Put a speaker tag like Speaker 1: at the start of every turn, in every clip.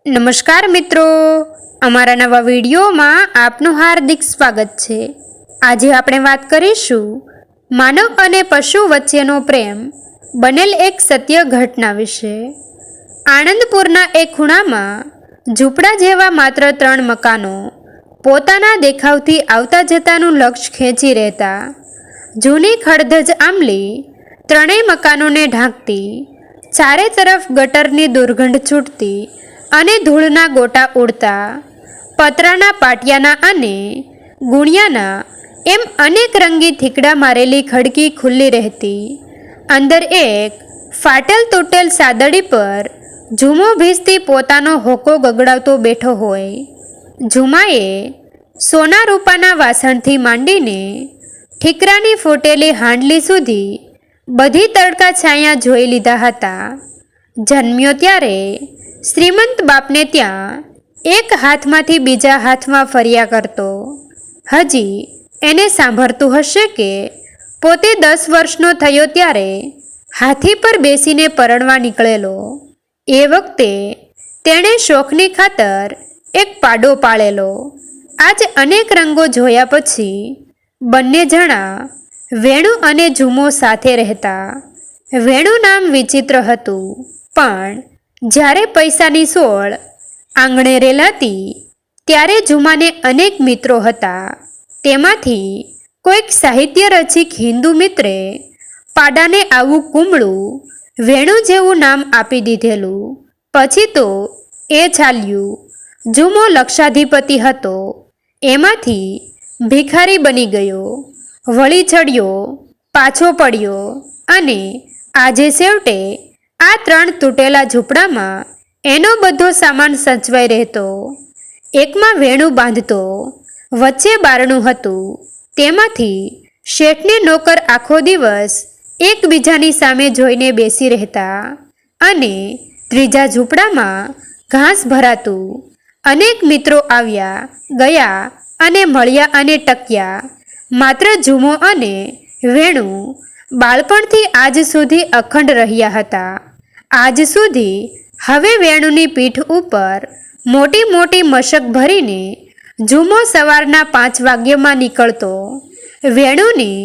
Speaker 1: નમસ્કાર મિત્રો, અમારા નવા વિડીયોમાં આપનું હાર્દિક સ્વાગત છે। આજે આપણે વાત કરીશું માનવ અને પશુ વચ્ચેનો પ્રેમ બનેલ એક સત્ય ઘટના વિશે। આણંદપુરના એક ખૂણામાં ઝૂંપડા જેવા માત્ર 3 મકાનો પોતાના દેખાવથી આવતા જતાનું લક્ષ્ય ખેંચી રહેતા। જૂની ખડધજ આંબલી 3 મકાનોને ઢાંકતી, ચારે તરફ ગટરની દુર્ગંધ છૂટતી અને ધૂળના ગોટા ઉડતા, પતરાના પાટિયાના અને ગુણિયાના એમ અનેક રંગી થીકડા મારેલી ખડકી ખુલ્લી રહેતી। અંદર એક ફાટેલ તૂટેલ સાદડી પર ઝૂમો ભીસતી પોતાનો હોકો ગગડાવતો બેઠો હોય। ઝૂમાએ સોના રૂપાના વાસણથી માંડીને ઠીકરાની ફૂટેલી હાંડલી સુધી બધી તડકા છાયા જોઈ લીધા હતા। જન્મ્યો ત્યારે શ્રીમંત બાપને ત્યાં એક હાથમાંથી બીજા હાથમાં ફર્યા કરતો। હજી એને સાંભળતું હશે કે પોતે 10 વર્ષનો થયો ત્યારે હાથી પર બેસીને પરણવા નીકળેલો। એ વખતે તેણે શોખની ખાતર એક પાડો પાળેલો। આજ અનેક રંગો જોયા પછી બંને જણા વેણુ અને ઝૂમો સાથે રહેતા। વેણુ નામ વિચિત્ર હતું, પણ જ્યારે પૈસાની સોળ આંગણે રેલાતી ત્યારે ઝૂમાને અનેક મિત્રો હતા। તેમાંથી કોઈક સાહિત્ય રસિક હિન્દુ મિત્રે પાડાને આવું કુમળું વેણુ જેવું નામ આપી દીધેલું। પછી તો એ ચાલ્યું। ઝૂમો લક્ષાધિપતિ હતો, એમાંથી ભિખારી બની ગયો, વળી ચડ્યો, પાછો પડ્યો અને આજે છેવટે આ 3 તૂટેલા ઝૂંપડામાં એનો બધો સામાન સચવાઈ રહેતો। એકમાં વેણુ બાંધતો, વચ્ચે બારણું હતું, તેમાંથી શેઠને નોકર આખો દિવસ એકબીજાની સામે જોઈને બેસી રહેતા। અને ત્રીજા ઝૂંપડામાં ઘાસ ભરાતું। અનેક મિત્રો આવ્યા ગયા અને મળ્યા અને ટક્યા। માત્ર ઝૂમો અને વેણુ બાળપણથી આજ સુધી અખંડ રહ્યા હતા। આજ સુધી હવે વેણુની પીઠ ઉપર મોટી મોટી મશક ભરીને ઝૂમો સવારના 5 વાગ્યામાં નીકળતો। વેણુની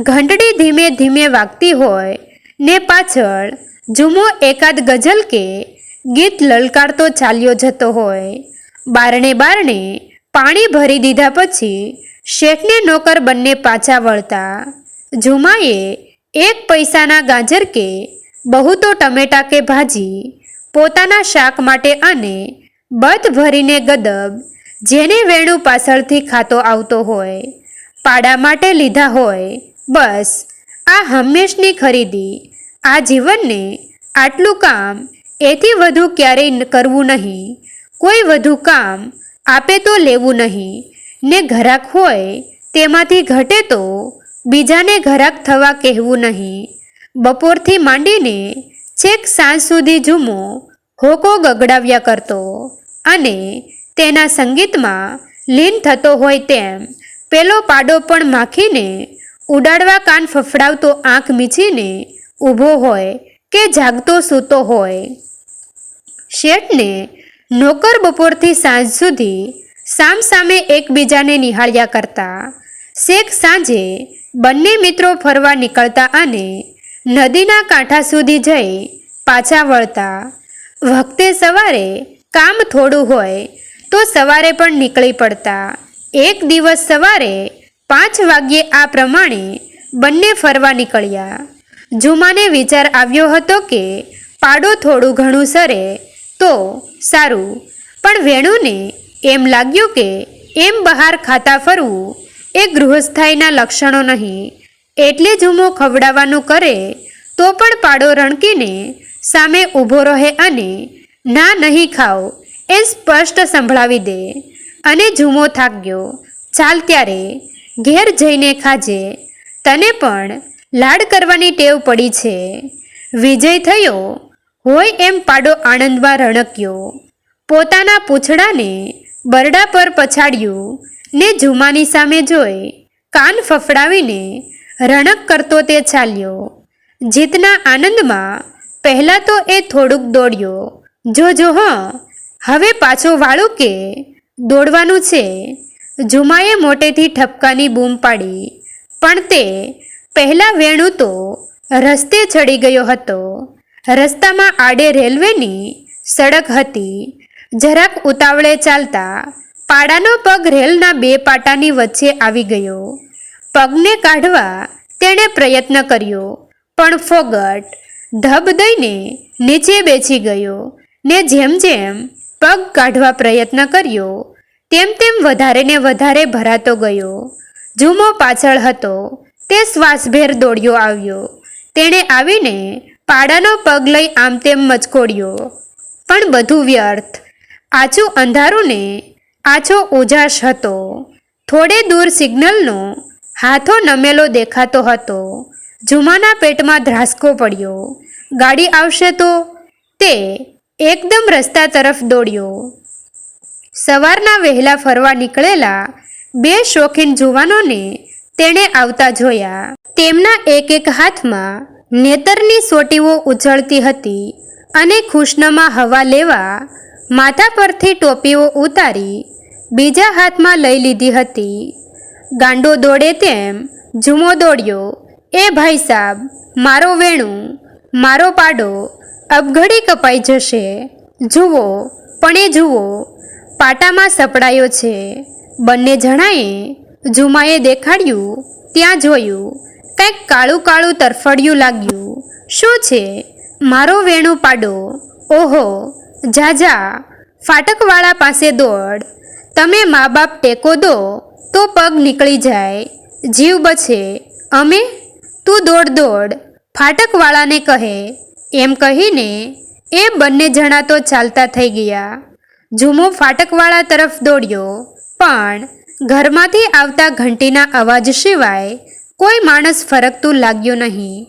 Speaker 1: ઘંટડી ધીમે ધીમે વાગતી હોય ને પાછળ ઝૂમો એકાદ ગઝલ કે ગીત લલકારતો ચાલ્યો જતો હોય। બારણે બારણે પાણી ભરી દીધા પછી શેઠને નોકર બંને પાછા વળતા। ઝૂમાએ 1 પૈસાના ગાજર કે બહુ તો ટમેટા કે ભાજી પોતાના શાક માટે અને બધ ભરીને ગદબ જેને વેણુ પાછળથી ખાતો આવતો હોય, પાડા માટે લીધા હોય। બસ આ હંમેશની ખરીદી। આ જીવનને આટલું કામ, એથી વધુ ક્યારેય કરવું નહીં। કોઈ વધુ કામ આપે તો લેવું નહીં, ને ઘરાક હોય તેમાંથી ઘટે તો બીજાને ઘરાક થવા કહેવું નહીં। બપોરથી માંડીને છેક સાંજ સુધી ઝૂમો હોકો ગગડાવ્યા કરતો અને તેના સંગીતમાં લીન થતો હોય તેમ પેલો પાડો પણ માખીને ઉડાડવા કાન ફફડાવતો આંખ મીચીને ઊભો હોય કે જાગતો સૂતો હોય। શેઠને નોકર બપોરથી સાંજ સુધી સામસામે એકબીજાને નિહાળ્યા કરતા। છેક સાંજે બંને મિત્રો ફરવા નીકળતા અને નદીના કાંઠા સુધી જઈ પાછા વળતા। વખતે સવારે કામ થોડું હોય તો સવારે પણ નીકળી પડતા। એક દિવસ સવારે 5 વાગ્યે આ પ્રમાણે બંને ફરવા નીકળ્યા। ઝૂમાને વિચાર આવ્યો હતો કે પાડો થોડું ઘણું સરે તો સારું, પણ વેણુને એમ લાગ્યું કે એમ બહાર ખાતા ફરવું એ ગૃહસ્થાઈના લક્ષણો નહીં। એટલે ઝૂમો ખવડાવવાનું કરે તો પણ પાડો રણકીને સામે ઊભો રહે અને ના નહીં ખાવ એ સ્પષ્ટ સંભળાવી દે। અને ઝૂમો થાક્યો, ચાલ ત્યારે ઘેર જઈને ખાજે, તને પણ લાડ કરવાની ટેવ પડી છે। વિજય થયો હોય એમ પાડો આનંદમાં રણક્યો, પોતાના પૂંછડાને બરડા પર પછાડ્યું ને ઝૂમાની સામે જોઈ કાન ફફડાવીને રણક કરતો તે ચાલ્યો। જીતના આનંદમાં પહેલાં તો એ થોડુંક દોડ્યો, જોજો હં, હવે પાછો વાળું કે દોડવાનું છે? ઝુમાએ મોટેથી ઠપકાની બૂમ પાડી, પણ તે પહેલાં વેણુ તો રસ્તે ચડી ગયો હતો. રસ્તામાં આડે રેલવેની સડક હતી. જરાક ઉતાવળે ચાલતા પાડાનો પગ રેલના બે પાટાની વચ્ચે આવી ગયો. પગને કાઢવા તેણે પ્રયત્ન કર્યો, પણ ફોગટ ધબ દઈને નીચે બેસી ગયો ને જેમ જેમ પગ કાઢવા પ્રયત્ન કર્યો તેમ તેમ વધારે ને વધારે ભરાતો ગયો. ઝુમો પાછળ હતો. તે શ્વાસભેર દોડ્યો આવ્યો. તેણે આવીને પાડાનો પગ લઈ આમ તેમ મચકોડ્યો, પણ બધું વ્યર્થ. આછું અંધારું ને આછો ઉજાસ હતો. થોડે દૂર સિગ્નલનો હાથો નમેલો દેખાતો હતો. ઝુમાના પેટમાં ધ્રાસકો પડ્યો. ગાડી આવશે તો તે એકદમ રસ્તા તરફ દોડ્યો. સવારના વહેલા ફરવા નીકળેલા બે શોખીન જુવાનોને તેણે આવતા જોયા. તેમના એક એક હાથમાં નેતરની સોટીઓ ઉછળતી હતી અને ખુશનમા હવા લેવા માથા પરથી ટોપીઓ ઉતારી બીજા હાથમાં લઈ લીધી હતી. ગાંડો દોડે તેમ ઝુમો દોડ્યો. એ ભાઈ સાબ, મારો વેણુ, મારો પાડો અબઘડી કપાઈ જશે. જુઓ, પણ એ જુઓ, પાટામાં સપડાયો છે. બંને જણાએ ઝુમાએ દેખાડ્યું ત્યાં જોયું. કંઈક કાળું કાળું તરફડિયું લાગ્યું. શું છે? મારો વેણુ પાડો. ઓહો, જા જા, ફાટકવાળા પાસે દોડ. તમે મા બાપ ટેકો દો તો પગ નીકળી જાય, જીવ બચે. અમે? તું દોડ દોડ, ફાટકવાળાને કહે. એમ કહીને એ બંને જણા તો ચાલતા થઈ ગયા. ઝુમો ફાટકવાળા તરફ દોડ્યો, પણ ઘરમાંથી આવતા ઘંટીના અવાજ સિવાય કોઈ માણસ ફરકતું લાગ્યું નહીં.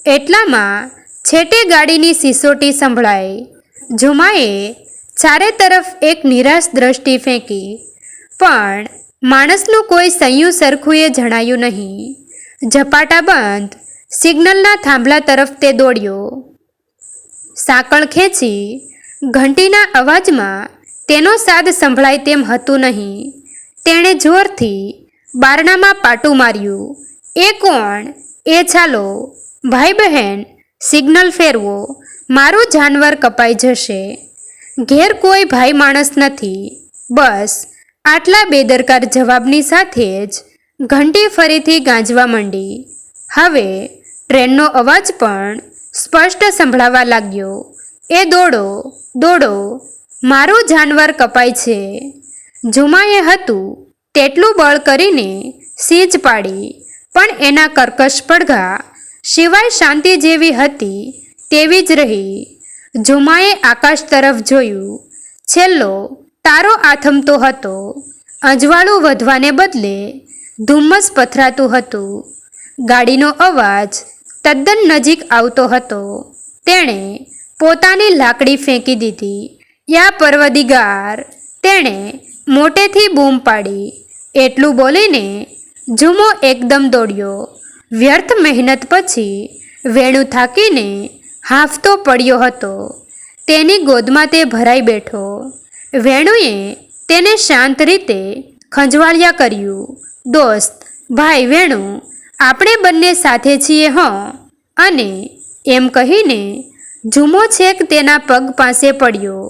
Speaker 1: એટલામાં છેટે ગાડીની સિસોટી સંભળાઈ. ઝુમાએ ચારે તરફ એક નિરાશ દ્રષ્ટિ ફેંકી, પણ માણસનું કોઈ સૈયું સરખું એ જણાયું નહીં. ઝપાટા બંધ સિગ્નલના થાંભલા તરફ તે દોડ્યો. સાંકળ ખેંચી ઘંટીના અવાજમાં તેનો સાદ સંભળાય તેમ હતું નહીં. તેણે જોરથી બારણામાં પાટું માર્યું. એ કોણ? એ ચાલો ભાઈ બહેન, સિગ્નલ ફેરવો, મારું જાનવર કપાઈ જશે. ઘેર કોઈ ભાઈ માણસ નથી. બસ આટલા બેદરકાર જવાબની સાથે જ ઘંટી ફરીથી ગાંજવા માંડી. હવે ટ્રેનનો અવાજ પણ સ્પષ્ટ સંભળાવા લાગ્યો. એ દોડો દોડો, મારું જાનવર કપાય છે. ઝુમાએ હતું તેટલું બળ કરીને સીજ પાડી, પણ એના કર્કશ પડઘા સિવાય શાંતિ જેવી હતી તેવી જ રહી. ઝુમાએ આકાશ તરફ જોયું. છેલ્લો તારો આથમતો હતો. અજવાળું વધવાને બદલે ધુમ્મસ પથરાતું હતું. ગાડીનો અવાજ તદ્દન નજીક આવતો હતો. તેણે પોતાની લાકડી ફેંકી દીધી. યા પરવદિગાર, તેણે મોટેથી બૂમ પાડી. એટલું બોલીને ઝુમો એકદમ દોડ્યો. વ્યર્થ મહેનત પછી વેણુ થાકીને હાંફતો પડ્યો હતો. તેની ગોદમાં તે ભરાઈ બેઠો. વેણુએ તેને શાંત રીતે ખંજવાળ્યા કર્યું. દોસ્ત, ભાઈ વેણુ, આપણે બંને સાથે છીએ હં. અને એમ કહીને ઝુમો છેક તેના પગ પાસે પડ્યો.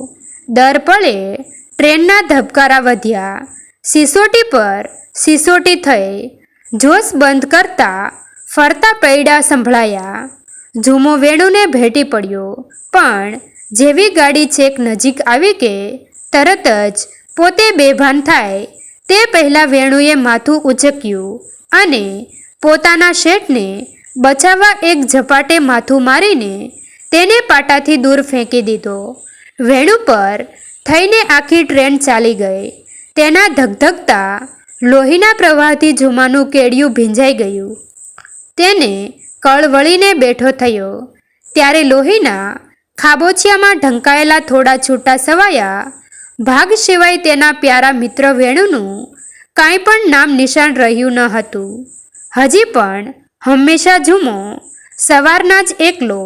Speaker 1: દર પળે ટ્રેનના ધબકારા વધ્યા. સિસોટી પર સિસોટી થઈ. જોશ બંધ કરતા ફરતા પૈડા સંભળાયા. ઝુમો વેણુને ભેટી પડ્યો, પણ જેવી ગાડી છેક નજીક આવી કે તરત જ પોતે બેભાન થાય તે પહેલાં વેણુએ માથું ઉચક્યું અને પોતાના શેઠને બચાવવા એક ઝપાટે માથું મારીને તેને પાટાથી દૂર ફેંકી દીધો. વેણુ પર થઈને આખી ટ્રેન ચાલી ગઈ. તેના ધગધગતા લોહીના પ્રવાહથી ઝુમાનું કેડિયું ભીંજાઈ ગયું. તેને કળ વળીને બેઠો થયો ત્યારે લોહીના ખાબોચિયામાં ઢંકાયેલા થોડા છૂટા સવાયા ભાગ સિવાય તેના પ્યારા મિત્ર વેણુનું કાંઈ પણ નામ નિશાન રહ્યું ન હતું. હજી પણ હંમેશા ઝુમો સવારના જ એકલો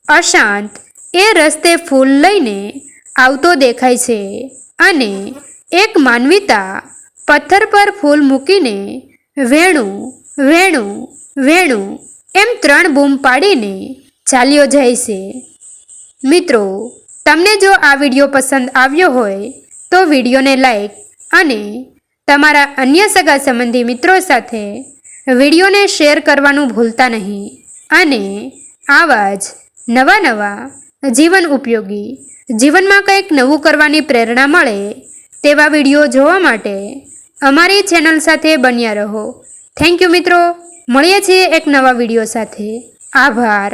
Speaker 1: અશાંત એ રસ્તે ફૂલ લઈને આવતો દેખાય છે અને એક માનવીતા પથ્થર પર ફૂલ મૂકીને વેણું વેણું વેણું એમ 3 બૂમ પાડીને ચાલ્યો જાય છે. મિત્રો, તમને જો આ વિડીયો પસંદ આવ્યો હોય તો વિડીયોને લાઈક અને તમારા અન્ય સગા સંબંધી મિત્રો સાથે વિડીયોને શેર કરવાનું ભૂલતા નહીં. અને આવા જ નવા જીવન ઉપયોગી, જીવનમાં કંઈક નવું કરવાની પ્રેરણા મળે તેવા વિડીયો જોવા માટે અમારી ચેનલ સાથે બન્યા રહો. થેન્ક યુ મિત્રો. મળીએ છીએ એક નવા વિડીયો સાથે. આભાર.